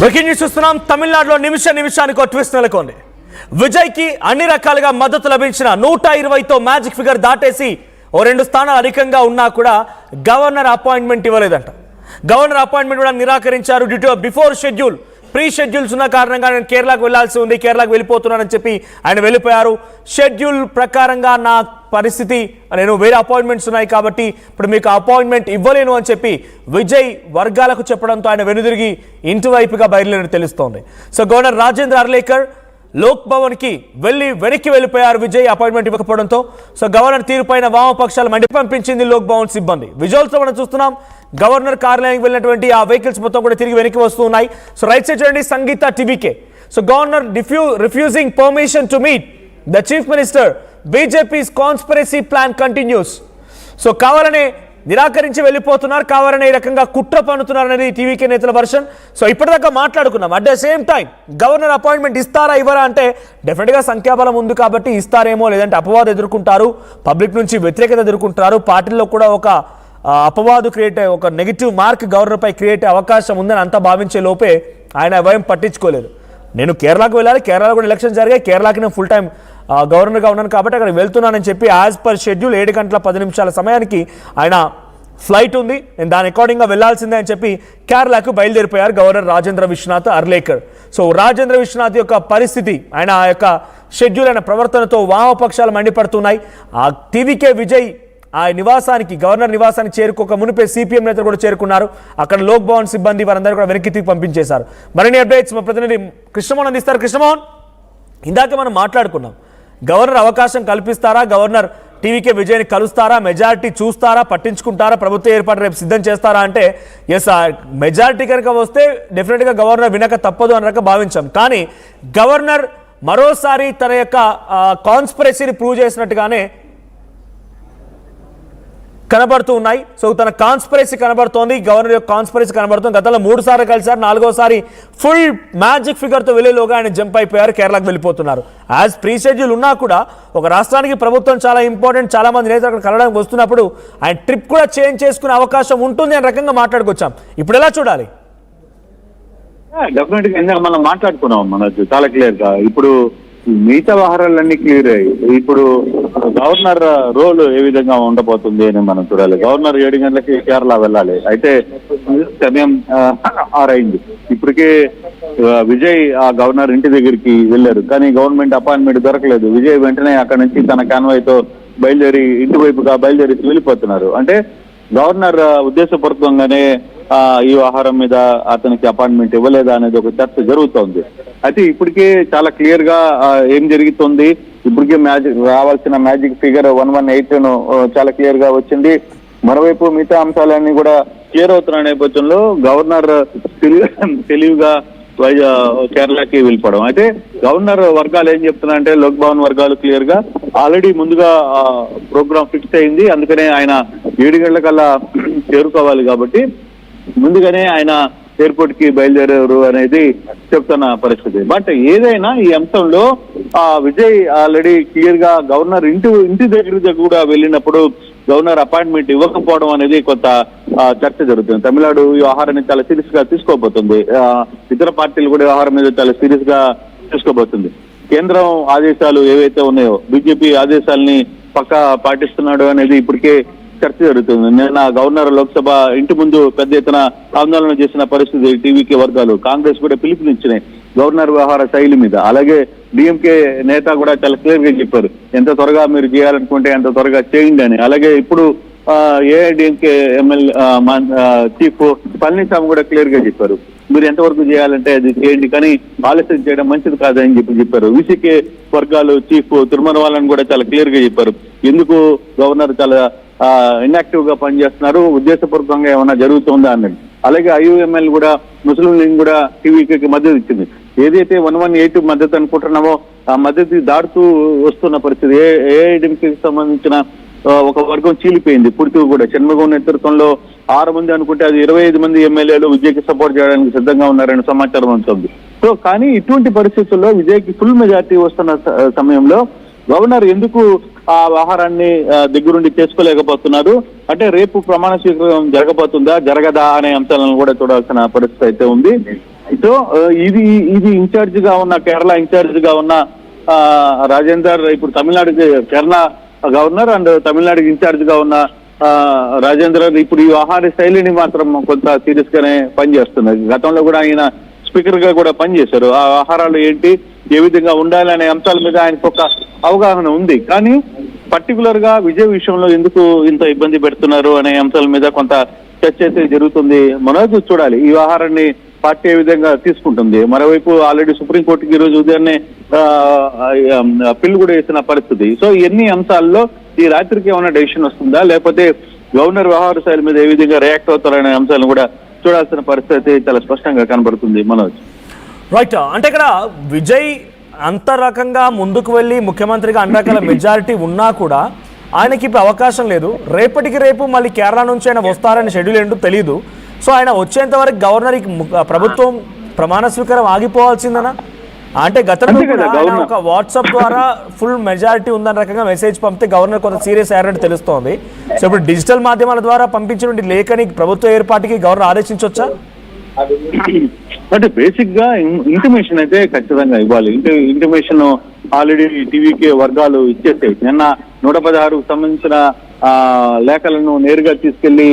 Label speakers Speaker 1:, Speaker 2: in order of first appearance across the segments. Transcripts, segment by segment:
Speaker 1: Breaking news చూస్తున్నాం. తమిళనాడులో నిమిషానికి ట్విస్ట్ నెలకొంది. విజయ్ కి అన్ని రకాలుగా మద్దతు లభించిన 120తో మ్యాజిక్ ఫిగర్ దాటేసి ఓ 2 స్థానాలు అధికంగా ఉన్నా కూడా గవర్నర్ అపాయింట్మెంట్ ఇవ్వలేదంట. గవర్నర్ అపాయింట్మెంట్ కూడా నిరాకరించారు. Due to before schedule pre schedules ఉన్న కారణంగా నేను కేరళకు వెళ్లాల్సి ఉంది, కేరళకు వెళ్ళిపోతున్నానని చెప్పి ఆయన వెళ్ళిపోయారు. షెడ్యూల్ ప్రకారంగా నా పరిస్థితి, నేను వేరే అపాయింట్మెంట్స్ ఉన్నాయి కాబట్టి ఇప్పుడు మీకు అపాయింట్మెంట్ ఇవ్వలేను అని చెప్పి విజయ్ వర్గాలకు చెప్పడంతో ఆయన వెనుదిరిగి ఇంటి వైపుగా బయలుదేరి తెలుస్తోంది. సో గవర్నర్ రాజేంద్ర అర్లేకర్ లోక్ భవన్ కి వెనక్కి వెళ్ళిపోయారు విజయ్ అపాయింట్మెంట్ ఇవ్వకపోవడంతో. సో గవర్నర్ తీరుపైన వామపక్షాలు మండి పంపించింది లోక్ భవన్ సిబ్బంది. విజువల్స్ మనం చూస్తున్నాం. గవర్నర్ కార్యాలయానికి వెళ్ళినటువంటి ఆ వెహికల్స్ మొత్తం కూడా తిరిగి వెనక్కి వస్తూ ఉన్నాయి. సో రైట్ సైడ్ చూడండి, Sangeetha TVK. So governor refusing permission to meet the chief minister, BJP's conspiracy plan continues. So కావాలనే నిరాకరించి వెళ్ళిపోతున్నారు, కావాలనే ఈ రకంగా కుట్ర పన్నుతున్నారు అనేది టీవీకే నేతల వర్షన్. సో ఇప్పటిదాకా మాట్లాడుకున్నాం. At the same time governor appointment ఇస్తారా ఇవ్వరా అంటే డెఫినెట్గా సంఖ్యాబలం ఉంది కాబట్టి ఇస్తారేమో, లేదంటే అపవాదం ఎదుర్కొంటారు, పబ్లిక్ నుంచి వ్యతిరేకత ఎదుర్కొంటారు, పార్టీలో కూడా ఒక అపవాదు ఒక నెగిటివ్ మార్క్ గవర్నర్పై క్రియేట్ అయ్యే అవకాశం ఉందని అంతా భావించే లోపే ఆయన భయం పట్టించుకోలేదు. నేను కేరళకు వెళ్ళాలి, కేరళలో కూడా ఎలక్షన్ జరిగాయి, కేరళకి నేను ఫుల్ టైం గవర్నర్గా ఉన్నాను కాబట్టి అక్కడ వెళ్తున్నానని చెప్పి యాజ్ పర్ షెడ్యూల్ 7 గంటల 10 నిమిషాల సమయానికి ఆయన ఫ్లైట్ ఉంది, నేను దాని అకార్డింగ్గా వెళ్లాల్సిందే అని చెప్పి కేరళకు బయలుదేరిపోయారు గవర్నర్ రాజేంద్ర విశ్వనాథ్ అర్లేకర్. సో రాజేంద్ర విశ్వనాథ్ యొక్క పరిస్థితి, ఆయన ఆ యొక్క షెడ్యూల్ అయిన ప్రవర్తనతో వామపక్షాలు మండిపడుతున్నాయి. ఆ టీవీకే విజయ్ ఆ నివాసానికి, గవర్నర్ నివాసానికి చేరుకోక మునిపే సిపిఎం నేతలు కూడా చేరుకున్నారు. అక్కడ లోక్ భవన్ సిబ్బంది వారందరూ కూడా వెనక్కి తిరిగి పంపించేశారు. మరిన్ని అప్డేట్స్ మా ప్రతినిధి కృష్ణమోహన్ అందిస్తారు. కృష్ణమోహన్, ఇందాక మనం మాట్లాడుకున్నాం, గవర్నర్ అవకాశం కల్పిస్తారా, గవర్నర్ టీవీకే విజయ్ని కలుస్తారా, మెజారిటీ చూస్తారా, పట్టించుకుంటారా, ప్రభుత్వ ఏర్పాటు రేపు సిద్ధం చేస్తారా అంటే ఎస్, మెజారిటీ కనుక వస్తే డెఫినెట్గా గవర్నర్ వినక తప్పదు అనక భావించాం. కానీ గవర్నర్ మరోసారి తన యొక్క కాన్స్పిరసీని ప్రూవ్ చేసినట్టుగానే కనబడుతూ ఉన్నాయి. సో తన కాన్స్పిరసీ కనబడుతోంది, గవర్నర్ యొక్క కాన్స్పిరసీ కనబడుతుంది. గతంలో 3 సార్లు కలిసారు, 4వసారి ఫుల్ మ్యాజిక్ ఫిగర్తో వెళ్ళేలోగా ఆయన జంప్ అయిపోయారు, కేరళకు వెళ్ళిపోతున్నారు. యాజ్ ప్రీ షెడ్యూల్ ఉన్నా కూడా ఒక రాష్ట్రానికి ప్రభుత్వం చాలా ఇంపార్టెంట్, చాలా మంది నేతలు అక్కడ కలవడానికి వస్తున్నప్పుడు ఆయన ట్రిప్ కూడా చేంజ్ చేసుకునే అవకాశం ఉంటుంది అనే రకంగా మాట్లాడుకొచ్చాం. ఇప్పుడు ఎలా చూడాలి?
Speaker 2: డెఫినెట్ గా మనం మాట్లాడుకున్నాం, మనకు చాలా క్లియర్ గా. ఇప్పుడు మిగతా వ్యవహారాలన్నీ క్లియర్ అయ్యి ఇప్పుడు గవర్నర్ రోల్ ఏ విధంగా ఉండబోతుంది అని మనం చూడాలి. గవర్నర్ 7 గంటలకి కేరళ వెళ్ళాలి, అయితే సమయం 6 అయింది. ఇప్పటికే విజయ్ ఆ గవర్నర్ ఇంటి దగ్గరికి వెళ్ళారు, కానీ గవర్నమెంట్ అపాయింట్మెంట్ దొరకలేదు. విజయ్ వెంటనే అక్కడ నుంచి తన కాన్వాయ్తో బయలుదేరి ఇంటి వైపుగా బయలుదేరి వెళ్ళిపోతున్నారు. అంటే గవర్నర్ ఉద్దేశపూర్వకంగానే ఈ వ్యవహారం మీద అతనికి అపాయింట్మెంట్ ఇవ్వలేదా అనేది ఒక చర్చ జరుగుతోంది. అయితే ఇప్పటికే చాలా క్లియర్ గా ఏం జరుగుతుంది, ఇప్పటికే రావాల్సిన మ్యాజిక్ ఫిగర్ 118 చాలా క్లియర్ గా వచ్చింది. మరోవైపు మిగతా అంశాలన్నీ కూడా క్లియర్ అవుతున్న నేపథ్యంలో గవర్నర్ తెలివిగా కేరళకి వెళ్ళిపోవడం. అయితే గవర్నర్ వర్గాలు ఏం చెప్తున్నారంటే, లోక్ భవన్ వర్గాలు క్లియర్ గా ఆల్రెడీ ముందుగా ప్రోగ్రామ్ ఫిక్స్ అయింది, అందుకనే ఆయన 7 గంటలకల్లా చేరుకోవాలి కాబట్టి ముందుగానే ఆయన ఎయిర్పోర్ట్ కి బయలుదేరారు అనేది చెప్తున్న పరిస్థితి. బట్ ఏదైనా ఈ అంశంలో విజయ్ ఆల్రెడీ క్లియర్ గా గవర్నర్ ఇంటి దగ్గర కూడా వెళ్ళినప్పుడు గవర్నర్ అపాయింట్మెంట్ ఇవ్వకపోవడం అనేది కొంత చర్చ జరుగుతుంది. తమిళనాడు ఈ వ్యవహారాన్ని చాలా సీరియస్ గా తీసుకోబోతుంది, ఇతర పార్టీలు కూడా వ్యవహారం మీద చాలా సీరియస్ గా తీసుకోబోతుంది. కేంద్రం ఆదేశాలు ఏవైతే ఉన్నాయో, బీజేపీ ఆదేశాలని పక్కా పాటిస్తున్నాడు అనేది ఇప్పటికే చర్చ జరుగుతుంది. నిన్న గవర్నర్ లోక్సభ ఇంటి ముందు పెద్ద ఎత్తున ఆందోళన చేసిన పరిస్థితి టీవీకే వర్గాలు, కాంగ్రెస్ కూడా పిలుపునిచ్చినాయి గవర్నర్ వ్యవహార శైలి మీద. అలాగే డిఎంకే నేత కూడా చాలా క్లియర్ గా చెప్పారు, ఎంత త్వరగా మీరు చేయాలనుకుంటే అంత త్వరగా చేయండి అని. అలాగే ఇప్పుడు ఏఐడిఎంకే చీఫ్ పళనిస్వామి కూడా క్లియర్ గా చెప్పారు, మీరు ఎంతవరకు చేయాలంటే అది చేయండి, కానీ ఆలస్యం చేయడం మంచిది కాదని చెప్పారు. విసికే వర్గాలు చీఫ్ తిరుమలవాలని కూడా చాలా క్లియర్ గా చెప్పారు, ఎందుకు గవర్నర్ చాలా ఇన్యాక్టివ్ గా పనిచేస్తున్నారు, ఉద్దేశపూర్వకంగా ఏమైనా జరుగుతుందా అన్నది. అలాగే ఐయుఎంఎల్ కూడా, ముస్లిం లీగ్ కూడా టీవీకి మద్దతు ఇచ్చింది. ఏదైతే 118 మద్దతు అనుకుంటున్నామో ఆ మద్దతు దాటుతూ వస్తున్న పరిస్థితి. ఏఐడిఎంకేకి సంబంధించిన ఒక వర్గం చీలిపోయింది పూర్తిగా కూడా. షణ్ముగం నేతృత్వంలో 6 మంది అనుకుంటే అది 25 మంది ఎమ్మెల్యేలు విజయ్కి సపోర్ట్ చేయడానికి సిద్ధంగా ఉన్నారని సమాచారం ఉంటుంది. సో కానీ ఇటువంటి పరిస్థితుల్లో విజయ్కి ఫుల్ మెజార్టీ వస్తున్న సమయంలో గవర్నర్ ఎందుకు ఆ వ్యవహారాన్ని దగ్గరుండి చేసుకోలేకపోతున్నారు అంటే, రేపు ప్రమాణ స్వీకారం జరగబోతుందా జరగదా అనే అంశాలను కూడా చూడాల్సిన పరిస్థితి అయితే ఉంది. సో ఇది ఇన్ఛార్జ్ గా ఉన్న కేరళ ఇన్ఛార్జ్ గా ఉన్న రాజేందర్, ఇప్పుడు తమిళనాడుకి కేరళ గవర్నర్ అండ్ తమిళనాడుకి ఇన్ఛార్జ్ గా ఉన్న రాజేంద్ర ఇప్పుడు ఈ ఆహార శైలిని మాత్రం కొంత సీరియస్ గానే పనిచేస్తున్నారు. గతంలో కూడా ఆయన స్పీకర్ గా కూడా పనిచేశారు. ఆ ఆహారాలు ఏంటి, ఏ విధంగా ఉండాలి అనే అంశాల మీద ఆయనకు ఒక అవగాహన ఉంది. కానీ పర్టికులర్ గా విజయ్ విషయంలో ఎందుకు ఇంత ఇబ్బంది పెడుతున్నారు అనే అంశాల మీద కొంత చర్చ అయితే జరుగుతుంది. మనోజ్ చూడాలి ఈ వ్యవహారాన్ని పార్టీ ఏ విధంగా తీసుకుంటుంది. మరోవైపు ఆల్రెడీ సుప్రీంకోర్టుకి ఈ రోజు ఉదయాన్నే పిల్లు కూడా వేసిన పరిస్థితి. సో ఎన్ని అంశాల్లో ఈ రాత్రికి ఏమైనా డెసిషన్ వస్తుందా, లేకపోతే గవర్నర్ వ్యవహార శైలి మీద ఏ విధంగా రియాక్ట్ అవుతారనే అంశాలను కూడా చూడాల్సిన పరిస్థితి చాలా స్పష్టంగా కనబడుతుంది. మనోజ్
Speaker 1: రైట్, అంటే ఇక్కడ విజయ్ అంత రకంగా ముందుకు వెళ్ళి ముఖ్యమంత్రిగా అన్ని రకాల మెజారిటీ ఉన్నా కూడా ఆయనకి ఇప్పుడు అవకాశం లేదు. రేపటికి రేపు మళ్ళీ కేరళ నుంచి ఆయన వస్తారని షెడ్యూల్ ఏంటో తెలియదు. సో ఆయన వచ్చేంత వరకు గవర్నర్ ప్రభుత్వం ప్రమాణ స్వీకారం ఆగిపోవాల్సిందనా? అంటే గతంలో కూడా ఆయన ఒక వాట్సాప్ ద్వారా ఫుల్ మెజారిటీ ఉందన్న రకంగా మెసేజ్ పంపితే గవర్నర్ కొంత సీరియస్ అయ్యారంటే తెలుస్తోంది. సో ఇప్పుడు డిజిటల్ మాధ్యమాల ద్వారా పంపించిన లేఖని ప్రభుత్వ ఏర్పాటుకి గవర్నర్ ఆదేశించవచ్చా?
Speaker 2: అంటే బేసిక్ గా ఇంటిమేషన్ అయితే ఖచ్చితంగా ఇవ్వాలి. ఇంటిమేషన్ ఆల్రెడీ టీవీకి వర్గాలు ఇచ్చేసాయి. నిన్న 116కు సంబంధించిన లేఖలను నేరుగా తీసుకెళ్లి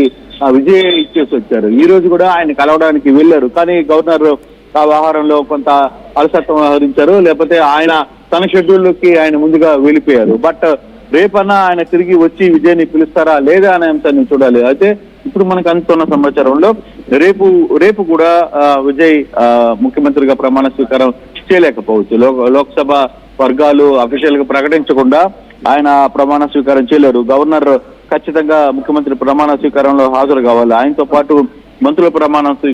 Speaker 2: విజయ్ ఇచ్చేసి వచ్చారు. ఈ రోజు కూడా ఆయన కలవడానికి వెళ్లారు. కానీ గవర్నర్ ఆ వ్యవహారంలో కొంత అలసత్వం వ్యవహరించారు, లేకపోతే ఆయన తన షెడ్యూల్లోకి ఆయన ముందుగా వెళ్ళిపోయారు. బట్ రేపన్నా ఆయన తిరిగి వచ్చి విజయ్ని పిలుస్తారా లేదా అనే అంశాన్ని చూడాలి. అయితే ఇప్పుడు మనకు అందుతున్న సమాచారంలో రేపు కూడా విజయ్ ముఖ్యమంత్రిగా ప్రమాణ స్వీకారం చేయలేకపోవచ్చు. లోక్సభ వర్గాలు అఫీషియల్ గా ప్రకటించకుండా ఆయన ప్రమాణ స్వీకారం చేయలేరు. గవర్నర్ ఖచ్చితంగా ముఖ్యమంత్రి ప్రమాణ స్వీకారంలో హాజరు కావాలి. ఆయనతో పాటు మంత్రుల ప్రమాణ